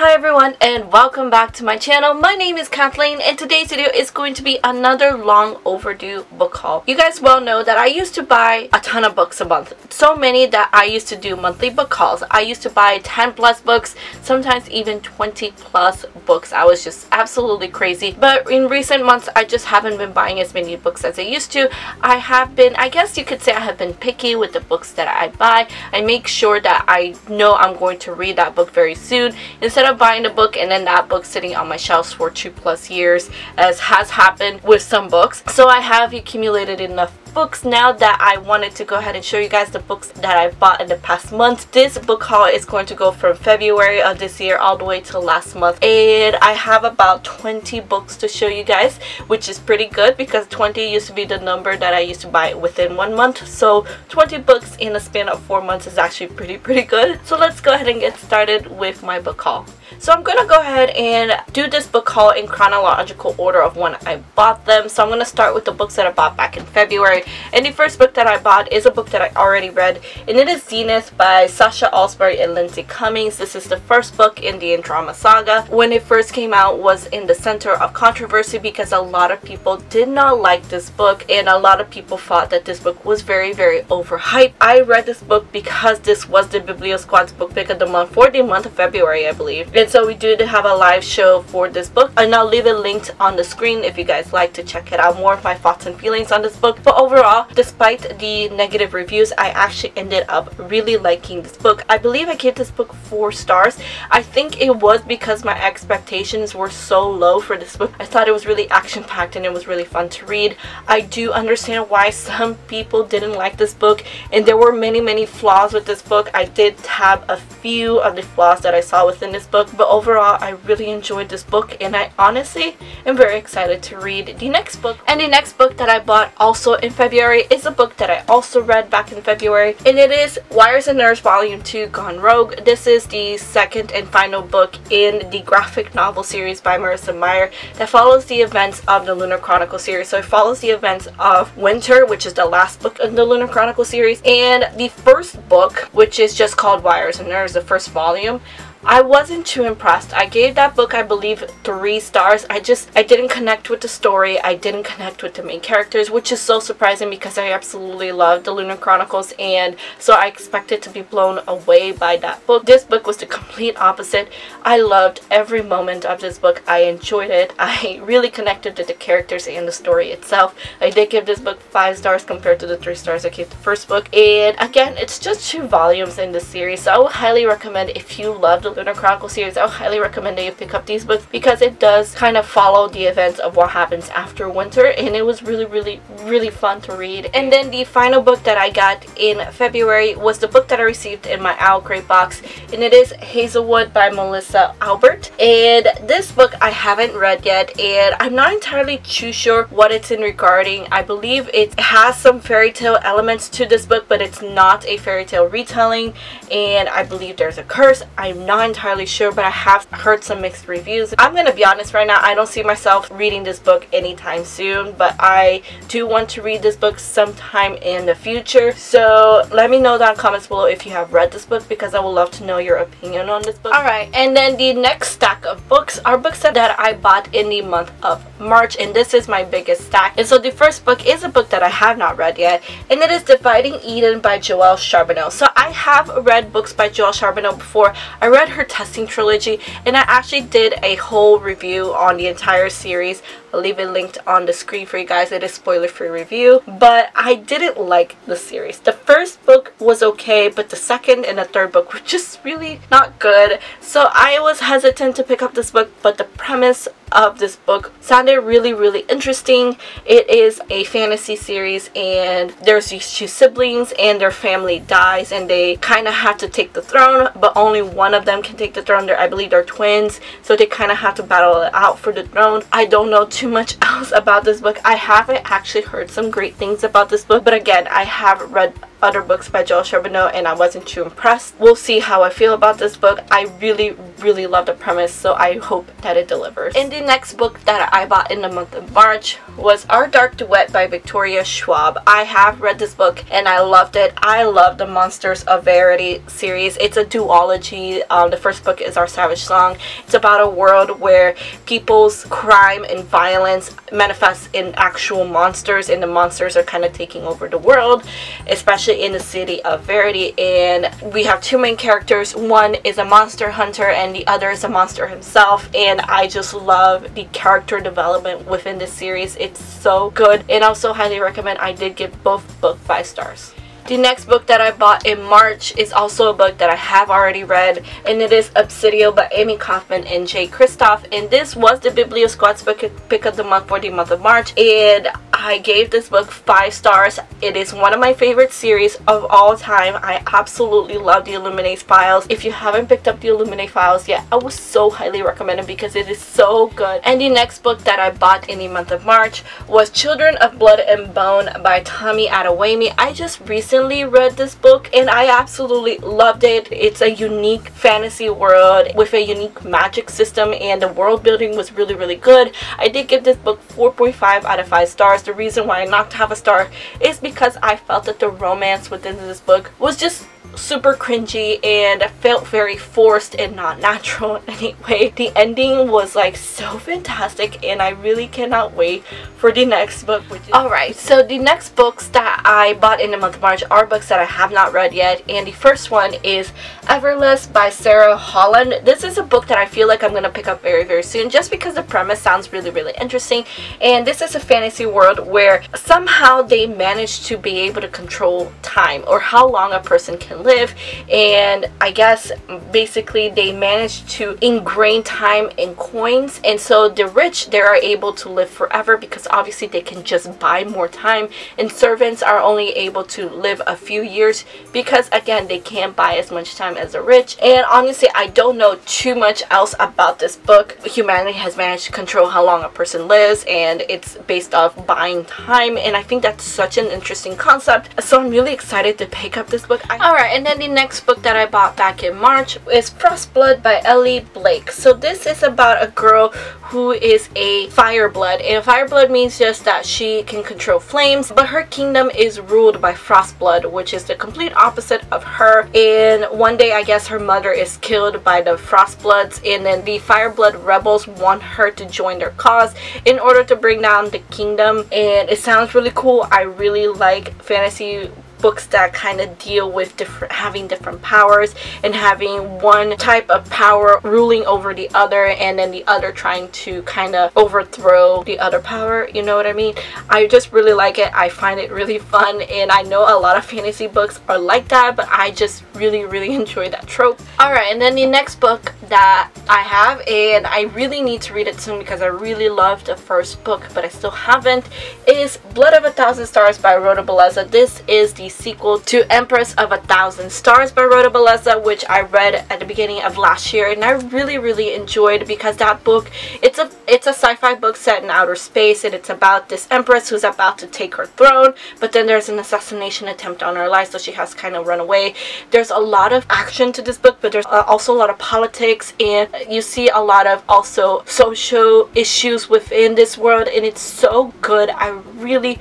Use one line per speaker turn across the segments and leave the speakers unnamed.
Hi everyone and welcome back to my channel. My name is Kathleen and today's video is going to be another long overdue book haul. You guys well know that I used to buy a ton of books a month. So many that I used to do monthly book hauls. I used to buy 10 plus books, sometimes even 20 plus books. I was just absolutely crazy. But in recent months I just haven't been buying as many books as I used to. I have been, I guess you could say I have been picky with the books that I buy. I make sure that I know I'm going to read that book very soon, instead of buying a book and then that book sitting on my shelves for 2+ years, as has happened with some books. So I have accumulated enough books now that I wanted to go ahead and show you guys the books that I bought in the past month. This book haul is going to go from February of this year all the way to last month, and I have about 20 books to show you guys, which is pretty good because 20 used to be the number that I used to buy within 1 month. So 20 books in a span of 4 months is actually pretty good. So let's go ahead and get started with my book haul. So I'm gonna go ahead and do this book haul in chronological order of when I bought them. So I'm gonna start with the books that I bought back in February. And the first book that I bought is a book that I already read, and it is Zenith by Sasha Alsbury and Lindsay Cummings. This is the first book in the Andromeda saga. When it first came out, was in the center of controversy because a lot of people did not like this book, and a lot of people thought that this book was very overhyped. I read this book because this was the BIBLIO Squad's book pick of the month for the month of February, I believe. And so we did have a live show for this book, and I'll leave it linked on the screen if you guys like to check it out, more of my thoughts and feelings on this book. But overall, despite the negative reviews, I actually ended up really liking this book. I believe I gave this book 4 stars. I think it was because my expectations were so low for this book. I thought it was really action-packed and it was really fun to read. I do understand why some people didn't like this book, and there were many flaws with this book. I did have a few of the flaws that I saw within this book, but overall I really enjoyed this book, and I honestly am very excited to read the next book. And the next book that I bought also in February is a book that I also read back in February, and it is Wires and Nerves Volume 2 Gone Rogue. This is the second and final book in the graphic novel series by Marissa Meyer that follows the events of the Lunar Chronicle series. So it follows the events of Winter, which is the last book in the Lunar Chronicle series, and the first book, which is just called Wires and Nerves, the first volume. I wasn't too impressed. I gave that book, I believe, 3 stars. I didn't connect with the story. I didn't connect with the main characters, which is so surprising because I absolutely love the Lunar Chronicles, and so I expected to be blown away by that book. This book was the complete opposite. I loved every moment of this book. I enjoyed it. I really connected with the characters and the story itself. I did give this book 5 stars compared to the 3 stars I gave the first book. And again, it's just 2 volumes in the series, so I would highly recommend, if you love the Lunar Chronicle series, I would highly recommend that you pick up these books because it does kind of follow the events of what happens after Winter, and it was really fun to read. And then the final book that I got in February was the book that I received in my Owl Crate box, and it is Hazelwood by Melissa Albert. And this book I haven't read yet, and I'm not entirely too sure what it's in regarding. I believe it has some fairy tale elements to this book, but it's not a fairy tale retelling, and I believe there's a curse. I'm not entirely sure, but I have heard some mixed reviews. I'm gonna be honest right now, I don't see myself reading this book anytime soon, but I do want to read this book sometime in the future. So let me know down in the comments below if you have read this book, because I would love to know your opinion on this book. Alright, and then the next stack of books are books that I bought in the month of March, and this is my biggest stack. And so the first book is a book that I have not read yet, and it is Dividing Eden by Joelle Charbonneau. So I have read books by Joelle Charbonneau before. I read her Testing trilogy, and I actually did a whole review on the entire series. I'll leave it linked on the screen for you guys. It is spoiler-free review, but I didn't like the series. The first book was okay, but the second and the third book were just really not good. So I was hesitant to pick up this book, but the premise of this book sounded really interesting. It is a fantasy series, and there's these 2 siblings, and their family dies, and they kind of have to take the throne, but only one of them can take the throne. I believe they're twins, so they kind of have to battle it out for the throne. I don't know too much else about this book. I haven't actually heard some great things about this book, but again, I have read other books by Joel Charbonneau and I wasn't too impressed. We'll see how I feel about this book. I really love the premise, so I hope that it delivers. And the next book that I bought in the month of March was Our Dark Duet by Victoria Schwab. I have read this book and I loved it. I love the Monsters of Verity series. It's a duology. The first book is Our Savage Song. It's about a world where people's crime and violence manifests in actual monsters, and the monsters are kind of taking over the world, especially in the city of Verity. And we have two main characters. One is a monster hunter and the other is a monster himself, and I just love the character development within this series. It's so good, and also highly recommend. I did give both books 5 stars. The next book that I bought in March is also a book that I have already read, and it is Obsidio by Amy Kaufman and Jay Kristoff, and this was the Biblio Squad's pick of the month for the month of March, and I gave this book 5 stars. It is one of my favorite series of all time. I absolutely love the Illuminate Files. If you haven't picked up the Illuminate Files yet, I would so highly recommend it because it is so good. And the next book that I bought in the month of March was Children of Blood and Bone by Tommy Adewemi. I just recently read this book and I absolutely loved it. It's a unique fantasy world with a unique magic system, and the world building was really good. I did give this book 4.5 out of 5 stars. The reason why I knocked half a star is because I felt that the romance within this book was just super cringy and felt very forced and not natural in any way. The ending was like so fantastic, and I really cannot wait for the next book. Alright, so the next books that I bought in the month of March are books that I have not read yet, and the first one is Everless by Sarah Holland. This is a book that I feel like I'm going to pick up very soon just because the premise sounds really interesting, and this is a fantasy world where somehow they manage to be able to control time or how long a person can live, and I guess basically they manage to ingrain time in coins, and so the rich, they are able to live forever because obviously they can just buy more time, and servants are only able to live a few years because again they can't buy as much time as the rich. And honestly, I don't know too much else about this book. Humanity has managed to control how long a person lives, and it's based off buying time, and I think that's such an interesting concept, so I'm really excited to pick up this book. Alright, and then the next book that I bought back in March is Frostblood by Ellie Blake. So this is about a girl who is a fireblood, and fireblood means just that she can control flames, but her kingdom is ruled by frostblood, which is the complete opposite of her. And one day I guess her mother is killed by the frostbloods, and then the fireblood rebels want her to join their cause in order to bring down the kingdom. And it sounds really cool. I really like fantasy books that kind of deal with having different powers and having one type of power ruling over the other, and then the other trying to kind of overthrow the other power, you know what I mean? I just really like it. I find it really fun, and I know a lot of fantasy books are like that, but I just really enjoy that trope. Alright, and then the next book that I have, and I really need to read it soon because I really loved the first book but I still haven't, is Blood of 1,000 Stars by Rhoda Belleza. This is the sequel to Empress of 1,000 Stars by Rhoda Belleza, which I read at the beginning of last year, and I really enjoyed because that book, it's a sci-fi book set in outer space, and it's about this empress who's about to take her throne, but then there's an assassination attempt on her life, so she has to kind of run away. There's a lot of action to this book, but there's also a lot of politics, and you see a lot of also social issues within this world, and it's so good. I really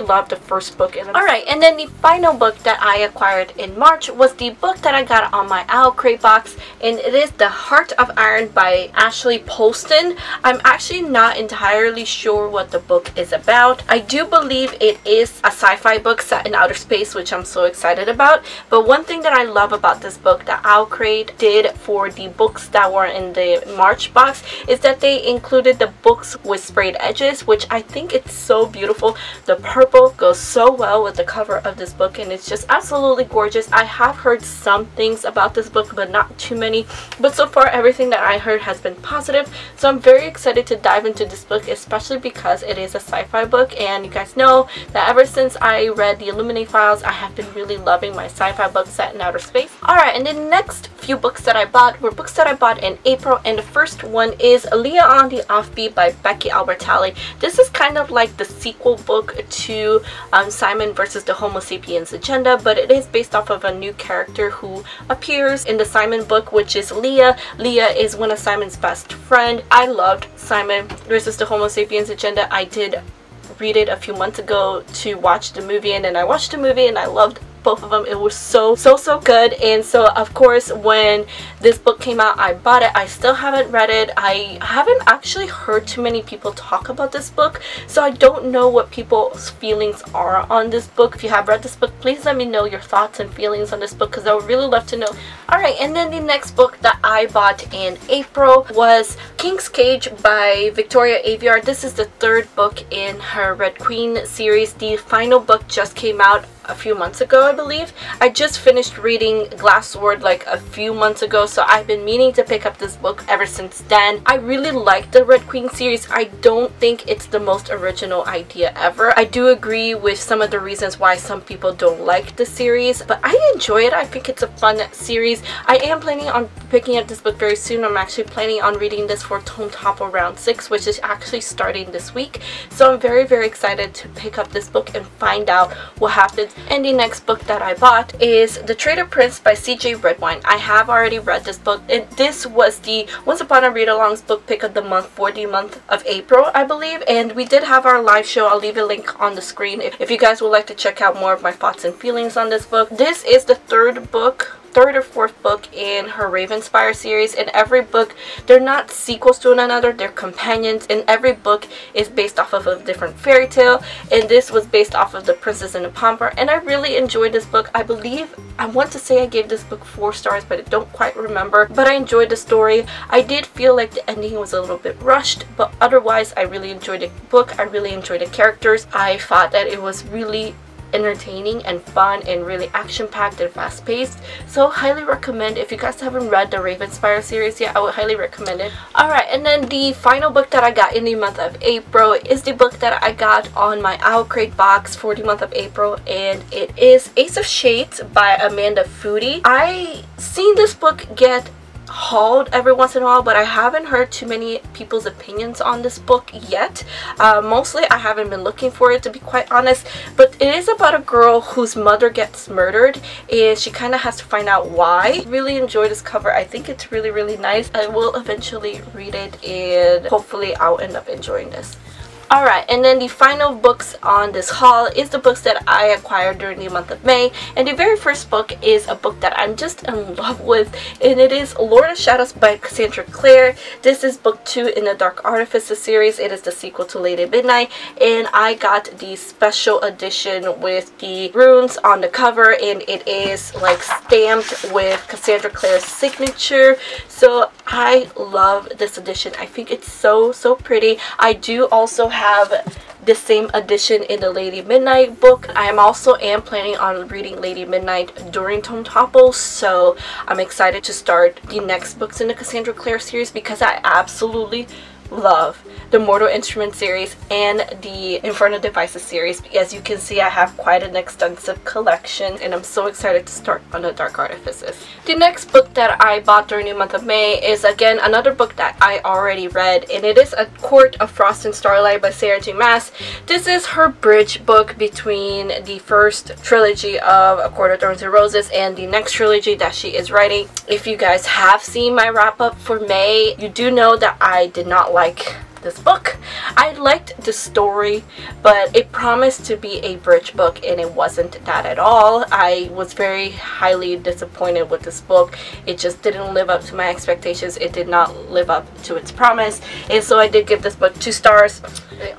loved the first book. Alright, and then the final book that I acquired in March was the book that I got on my Owl Crate box, and it is The Heart of Iron by Ashley Poston. I'm actually not entirely sure what the book is about. I do believe it is a sci-fi book set in outer space, which I'm so excited about, but one thing that I love about this book that Owl Crate did for the books that were in the March box is that they included the books with sprayed edges, which I think it's so beautiful. The purple goes so well with the cover of this book, and it's just absolutely gorgeous. I have heard some things about this book, but not too many, but so far everything that I heard has been positive, so I'm very excited to dive into this book, especially because it is a sci-fi book, and you guys know that ever since I read the Illuminate Files, I have been really loving my sci-fi books set in outer space. Alright, and the next few books that I bought were books that I bought in April, and the first one is Leah on the Offbeat by Becky Albertalli. This is kind of like the sequel sequel book to Simon versus the Homo sapiens agenda, but it is based off of a new character who appears in the Simon book, which is Leah. Leah is one of Simon's best friend. I loved Simon versus the Homo sapiens agenda. I did read it a few months ago to watch the movie, and then I watched the movie and I loved both of them. It was so good. And so of course when this book came out, I bought it. I still haven't read it. I haven't actually heard too many people talk about this book, so I don't know what people's feelings are on this book. If you have read this book, please let me know your thoughts and feelings on this book, because I would really love to know. Alright, and then the next book that I bought in April was King's Cage by Victoria Aveyard. This is the third book in her Red Queen series. The final book just came out a few months ago, I believe. I just finished reading Glass Sword like a few months ago, so I've been meaning to pick up this book ever since then. I really like the Red Queen series. I don't think it's the most original idea ever. I do agree with some of the reasons why some people don't like the series, but I enjoy it. I think it's a fun series. I am planning on picking up this book very soon. I'm actually planning on reading this for Tome Topple Round 6, which is actually starting this week. So I'm very excited to pick up this book and find out what happens. And the next book that I bought is The Traitor Prince by C.J. Redwine. I have already read this book. This was the Once Upon a Read-Alongs book pick of the month for the month of April, I believe. And we did have our live show. I'll leave a link on the screen if you guys would like to check out more of my thoughts and feelings on this book. This is the third or fourth book in her Ravenspire series. In every book, they're not sequels to one another, they're companions, and every book is based off of a different fairy tale, and this was based off of The Princess and the Pauper, and I really enjoyed this book. I believe, I want to say I gave this book 4 stars, but I don't quite remember, but I enjoyed the story. I did feel like the ending was a little bit rushed, but otherwise I really enjoyed the book. I really enjoyed the characters. I thought that it was really entertaining and fun and really action-packed and fast-paced, so highly recommend. If you guys haven't read the Ravenspire series yet, I would highly recommend it. Alright, and then the final book that I got in the month of April is the book that I got on my Owl Crate box for the month of April, and it is Ace of Shades by Amanda Foody. I seen this book get hauled every once in a while, but I haven't heard too many people's opinions on this book yet. Mostly I haven't been looking for it, to be quite honest, but it is about a girl whose mother gets murdered and she kind of has to find out why. Really enjoy this cover. I think it's really nice. I will eventually read it and hopefully I'll end up enjoying this. Alright, and then the final books on this haul is the books that I acquired during the month of May. And the very first book is a book that I'm just in love with, and it is Lord of Shadows by Cassandra Clare. This is book 2 in the Dark Artifices series. It is the sequel to Lady Midnight, and I got the special edition with the runes on the cover, and it is like stamped with Cassandra Clare's signature. So I love this edition. I think it's so pretty. I do also have the same edition in the Lady Midnight book. I am planning on reading Lady Midnight during Tome Topple, so I'm excited to start the next books in the Cassandra Clare series because I absolutely love the Mortal Instruments series and the Infernal Devices series. As you can see, I have quite an extensive collection, and I'm so excited to start on the Dark Artifices. The next book that I bought during the month of May is again another book that I already read, and it is A Court of Frost and Starlight by Sarah J. Maas. This is her bridge book between the first trilogy of A Court of Thorns and Roses and the next trilogy that she is writing. If you guys have seen my wrap up for May, you do know that I did not like this book. I liked the story, but it promised to be a bridge book and it wasn't that at all. I was very highly disappointed with this book. It just didn't live up to my expectations. It did not live up to its promise, and so I did give this book 2 stars.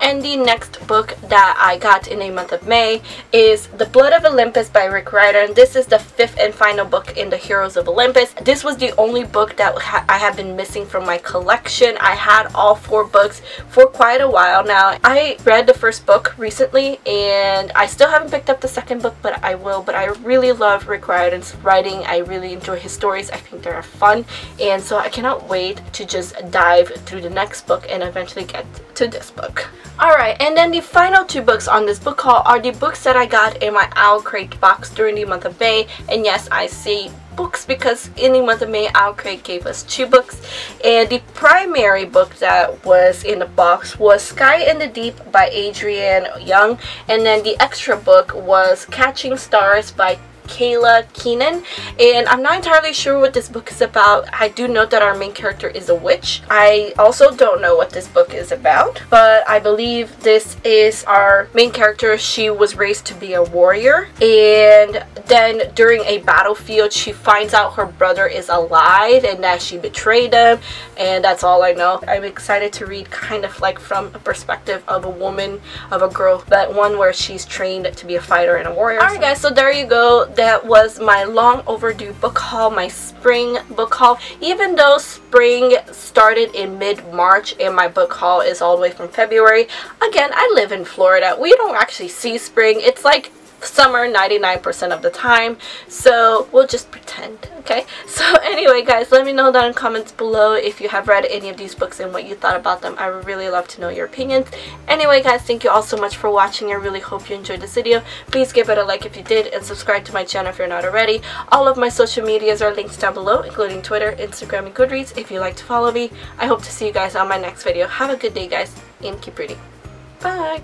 And the next book that I got in the month of May is The Blood of Olympus by Rick Riordan, and this is the 5th and final book in the Heroes of Olympus. This was the only book that I have been missing from my collection. I had all 4 books for quite a while now. I read the first book recently and I still haven't picked up the second book, but I will. But I really love Rick Riordan's writing. I really enjoy his stories. I think they're fun, and so I cannot wait to just dive through the next book and eventually get to this book. Alright, and then the final 2 books on this book haul are the books that I got in my Owl Crate box during the month of May. And yes, I say books because in the month of May, Outcrate gave us 2 books, and the primary book that was in the box was Sky in the Deep by Adrienne Young, and then the extra book was Catching Stars by Kayla Keenan, and I'm not entirely sure what this book is about. I do note that our main character is a witch. I also don't know what this book is about, but I believe this is our main character. She was raised to be a warrior, and then during a battlefield she finds out her brother is alive and that she betrayed him, and that's all I know. I'm excited to read kind of like from a perspective of a woman, of a girl, but one where she's trained to be a fighter and a warrior. Alright guys, so there you go. That was my long overdue book haul, my spring book haul. Even though spring started in mid-March and my book haul is all the way from February, again, I live in Florida. We don't actually see spring. It's like summer 99% of the time, so we'll just pretend, okay? So anyway guys, let me know down in the comments below if you have read any of these books and what you thought about them. I would really love to know your opinions. Anyway guys, thank you all so much for watching. I really hope you enjoyed this video. Please give it a like if you did, and subscribe to my channel if you're not already. All of my social medias are linked down below, including Twitter, Instagram, and Goodreads if you'd like to follow me. I hope to see you guys on my next video. Have a good day guys, and keep reading. Bye!